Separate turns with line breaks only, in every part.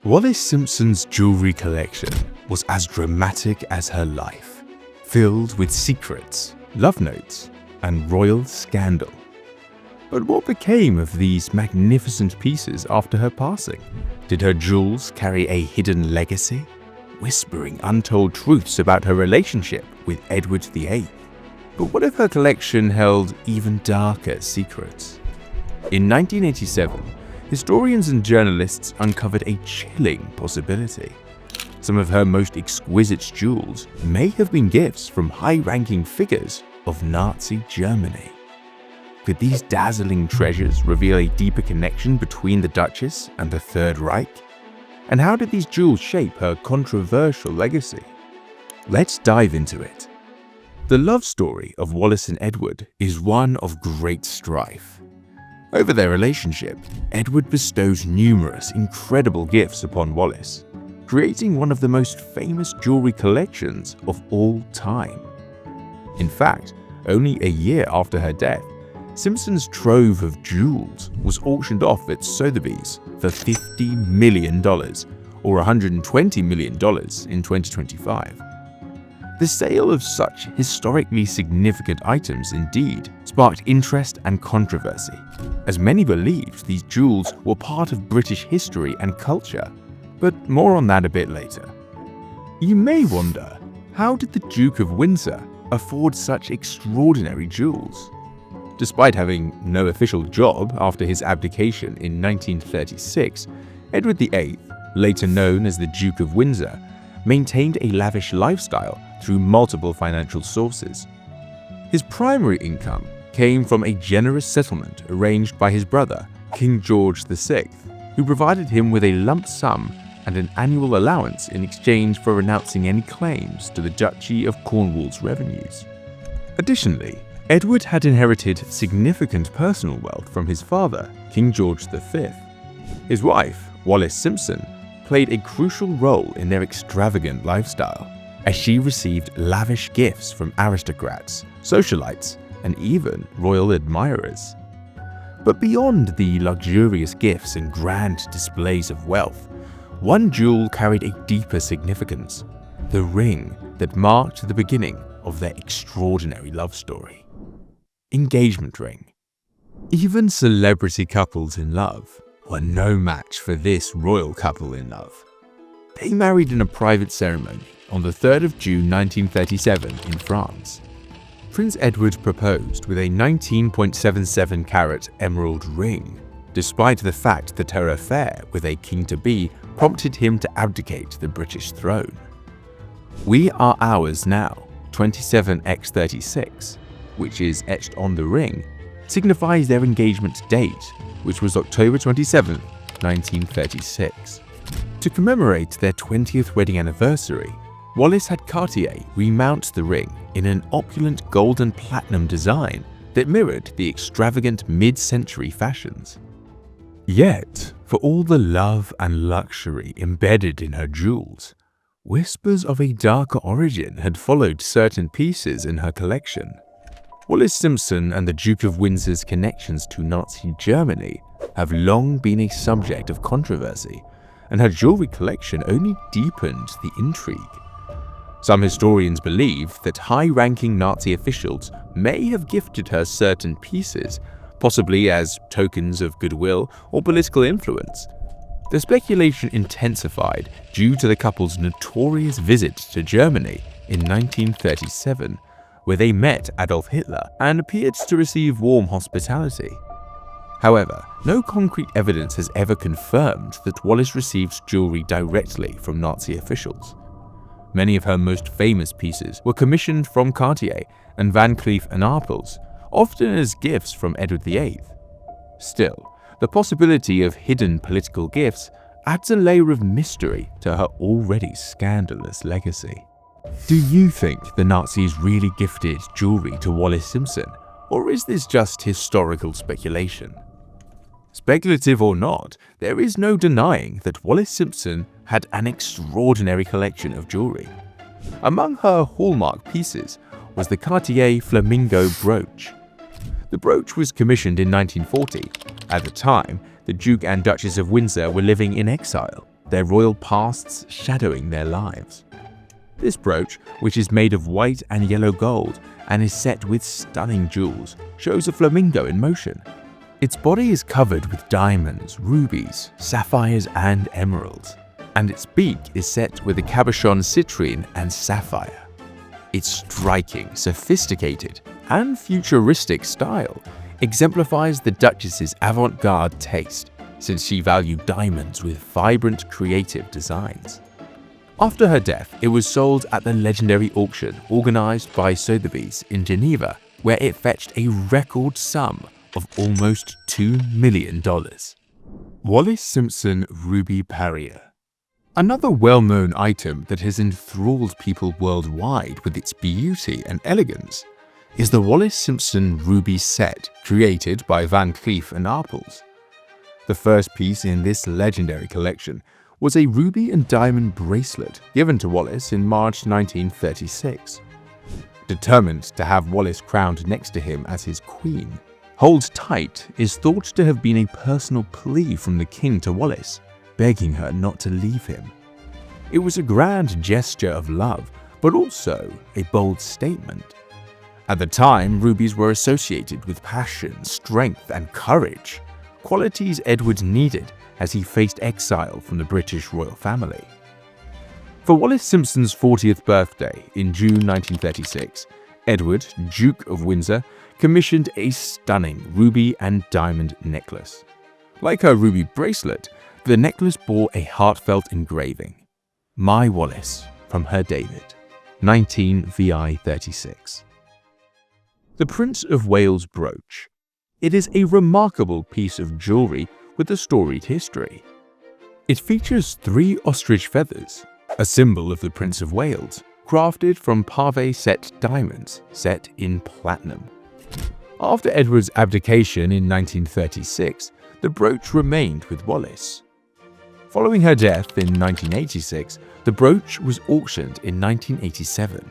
Wallis Simpson's jewelry collection was as dramatic as her life, filled with secrets, love notes, and royal scandal. But what became of these magnificent pieces after her passing? Did her jewels carry a hidden legacy, whispering untold truths about her relationship with Edward VIII? But what if her collection held even darker secrets? In 1987, historians and journalists uncovered a chilling possibility. Some of her most exquisite jewels may have been gifts from high-ranking figures of Nazi Germany. Could these dazzling treasures reveal a deeper connection between the Duchess and the Third Reich? And how did these jewels shape her controversial legacy? Let's dive into it. The love story of Wallis and Edward is one of great strife. Over their relationship, Edward bestows numerous incredible gifts upon Wallis, creating one of the most famous jewelry collections of all time. In fact, only a year after her death, Simpson's trove of jewels was auctioned off at Sotheby's for $50 million, or $120 million in 2025. The sale of such historically significant items indeed sparked interest and controversy, as many believed these jewels were part of British history and culture, but more on that a bit later. You may wonder, how did the Duke of Windsor afford such extraordinary jewels? Despite having no official job after his abdication in 1936, Edward VIII, later known as the Duke of Windsor, maintained a lavish lifestyle through multiple financial sources. His primary income came from a generous settlement arranged by his brother, King George VI, who provided him with a lump sum and an annual allowance in exchange for renouncing any claims to the Duchy of Cornwall's revenues. Additionally, Edward had inherited significant personal wealth from his father, King George V. His wife, Wallis Simpson, played a crucial role in their extravagant lifestyle, as she received lavish gifts from aristocrats, socialites, and even royal admirers. But beyond the luxurious gifts and grand displays of wealth, one jewel carried a deeper significance: the ring that marked the beginning of their extraordinary love story. Engagement ring. Even celebrity couples in love were no match for this royal couple in love. They married in a private ceremony on the 3rd of June 1937 in France. Prince Edward proposed with a 19.77 carat emerald ring, despite the fact that her affair with a king-to-be prompted him to abdicate the British throne. "We are ours now, 27x36, which is etched on the ring, signifies their engagement date, which was October 27, 1936. To commemorate their 20th wedding anniversary, Wallis had Cartier remount the ring in an opulent gold and platinum design that mirrored the extravagant mid-century fashions. Yet, for all the love and luxury embedded in her jewels, whispers of a darker origin had followed certain pieces in her collection. Wallis Simpson and the Duke of Windsor's connections to Nazi Germany have long been a subject of controversy, and her jewelry collection only deepened the intrigue. Some historians believe that high-ranking Nazi officials may have gifted her certain pieces, possibly as tokens of goodwill or political influence. The speculation intensified due to the couple's notorious visit to Germany in 1937, where they met Adolf Hitler and appeared to receive warm hospitality. However, no concrete evidence has ever confirmed that Wallis received jewelry directly from Nazi officials. Many of her most famous pieces were commissioned from Cartier and Van Cleef & Arpels, often as gifts from Edward VIII. Still, the possibility of hidden political gifts adds a layer of mystery to her already scandalous legacy. Do you think the Nazis really gifted jewelry to Wallis Simpson, or is this just historical speculation? Speculative or not, there is no denying that Wallis Simpson had an extraordinary collection of jewelry. Among her hallmark pieces was the Cartier Flamingo brooch. The brooch was commissioned in 1940. At the time, the Duke and Duchess of Windsor were living in exile, their royal pasts shadowing their lives. This brooch, which is made of white and yellow gold and is set with stunning jewels, shows a flamingo in motion. Its body is covered with diamonds, rubies, sapphires, and emeralds, and its beak is set with a cabochon citrine and sapphire. Its striking, sophisticated, and futuristic style exemplifies the Duchess's avant-garde taste, since she valued diamonds with vibrant, creative designs. After her death, it was sold at the legendary auction organized by Sotheby's in Geneva, where it fetched a record sum of almost $2 million. Wallis Simpson Ruby Parure. Another well-known item that has enthralled people worldwide with its beauty and elegance is the Wallis Simpson ruby set created by Van Cleef & Arpels. The first piece in this legendary collection was a ruby and diamond bracelet given to Wallis in March 1936. Determined to have Wallis crowned next to him as his queen, Hold Tight is thought to have been a personal plea from the king to Wallis, begging her not to leave him. It was a grand gesture of love, but also a bold statement. At the time, rubies were associated with passion, strength, and courage, qualities Edward needed as he faced exile from the British royal family. For Wallis Simpson's 40th birthday in June 1936, Edward, Duke of Windsor, commissioned a stunning ruby and diamond necklace. Like her ruby bracelet, the necklace bore a heartfelt engraving, "My Wallis, from her David, 19 VI 36. The Prince of Wales brooch. It is a remarkable piece of jewelry with a storied history. It features 3 ostrich feathers, a symbol of the Prince of Wales, crafted from pave set diamonds set in platinum. After Edward's abdication in 1936, the brooch remained with Wallis. Following her death in 1986, the brooch was auctioned in 1987.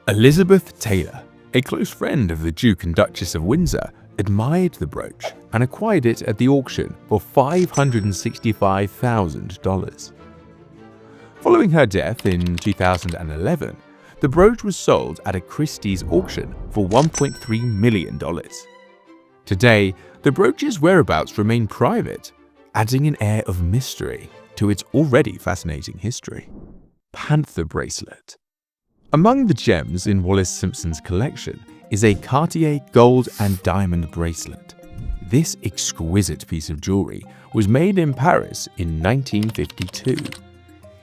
Elizabeth Taylor, a close friend of the Duke and Duchess of Windsor, admired the brooch and acquired it at the auction for $565,000. Following her death in 2011, the brooch was sold at a Christie's auction for $1.3 million. Today, the brooch's whereabouts remain private, adding an air of mystery to its already fascinating history. Panther bracelet. Among the gems in Wallis Simpson's collection is a Cartier gold and diamond bracelet. This exquisite piece of jewelry was made in Paris in 1952.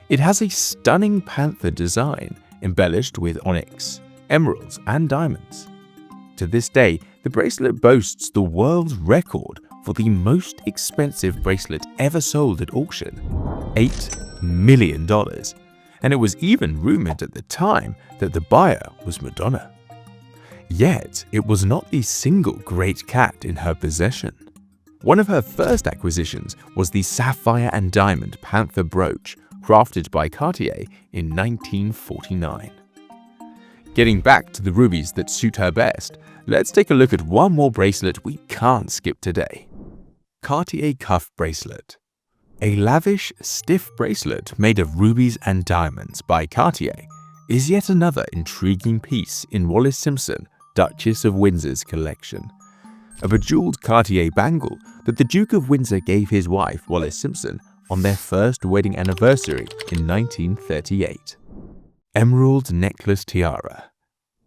It has a stunning panther design embellished with onyx, emeralds, and diamonds. To this day, the bracelet boasts the world record for the most expensive bracelet ever sold at auction, $8 million, and it was even rumored at the time that the buyer was Madonna. Yet, it was not the single great cat in her possession. One of her first acquisitions was the sapphire and diamond panther brooch, crafted by Cartier in 1949. Getting back to the rubies that suit her best, let's take a look at one more bracelet we can't skip today. Cartier Cuff Bracelet. A lavish, stiff bracelet made of rubies and diamonds by Cartier is yet another intriguing piece in Wallis Simpson, Duchess of Windsor's collection. A bejeweled Cartier bangle that the Duke of Windsor gave his wife, Wallis Simpson, on their first wedding anniversary in 1938. Emerald Necklace Tiara.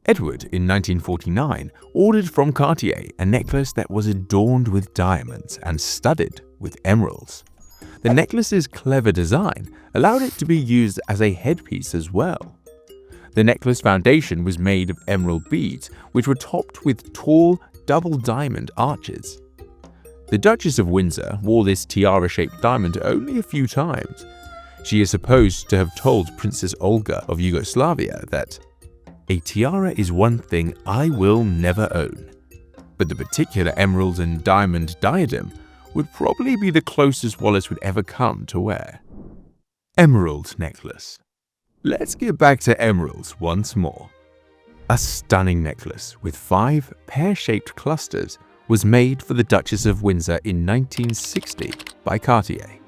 Edward, in 1949, ordered from Cartier a necklace that was adorned with diamonds and studded with emeralds. The necklace's clever design allowed it to be used as a headpiece as well. The necklace foundation was made of emerald beads, which were topped with tall, double diamond arches. The Duchess of Windsor wore this tiara-shaped diamond only a few times. She is supposed to have told Princess Olga of Yugoslavia that, "A tiara is one thing I will never own," but the particular emerald and diamond diadem would probably be the closest Wallis would ever come to wear. Emerald Necklace. Let's get back to emeralds once more. A stunning necklace with 5 pear-shaped clusters was made for the Duchess of Windsor in 1960 by Cartier.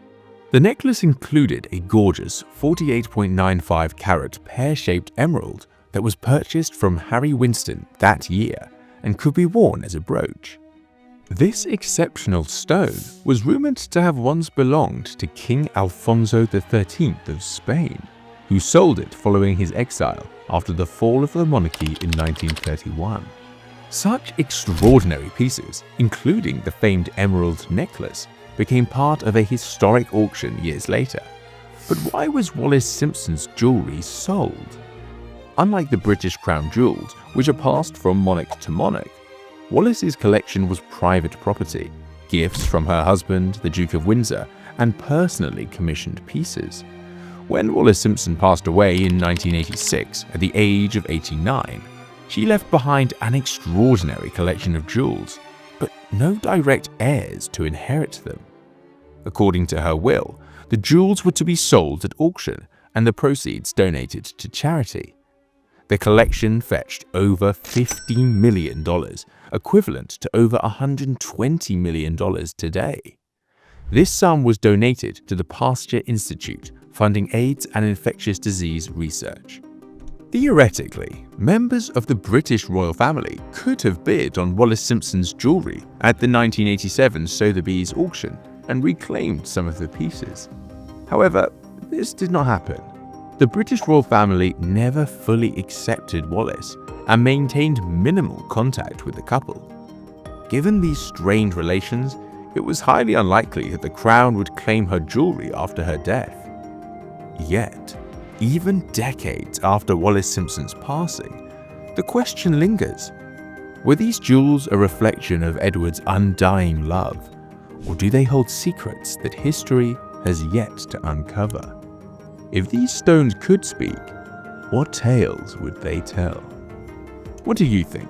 The necklace included a gorgeous 48.95 carat pear-shaped emerald that was purchased from Harry Winston that year and could be worn as a brooch. This exceptional stone was rumored to have once belonged to King Alfonso XIII of Spain, who sold it following his exile after the fall of the monarchy in 1931. Such extraordinary pieces, including the famed emerald necklace, became part of a historic auction years later. But why was Wallis Simpson's jewelry sold? Unlike the British crown jewels, which are passed from monarch to monarch, Wallis's collection was private property, gifts from her husband, the Duke of Windsor, and personally commissioned pieces. When Wallis Simpson passed away in 1986 at the age of 89, she left behind an extraordinary collection of jewels, but no direct heirs to inherit them. According to her will, the jewels were to be sold at auction and the proceeds donated to charity. The collection fetched over $15 million, equivalent to over $120 million today. This sum was donated to the Pasteur Institute, funding AIDS and infectious disease research. Theoretically, members of the British royal family could have bid on Wallis Simpson's jewelry at the 1987 Sotheby's auction and reclaimed some of the pieces. However, this did not happen. The British royal family never fully accepted Wallis and maintained minimal contact with the couple. Given these strained relations, it was highly unlikely that the crown would claim her jewelry after her death. Yet, even decades after Wallis Simpson's passing, the question lingers. Were these jewels a reflection of Edward's undying love, or do they hold secrets that history has yet to uncover? If these stones could speak, what tales would they tell? What do you think?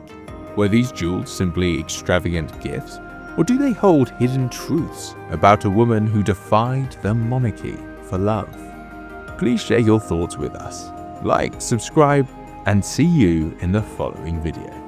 Were these jewels simply extravagant gifts, or do they hold hidden truths about a woman who defied the monarchy for love? Please share your thoughts with us. Like, subscribe, and see you in the following video.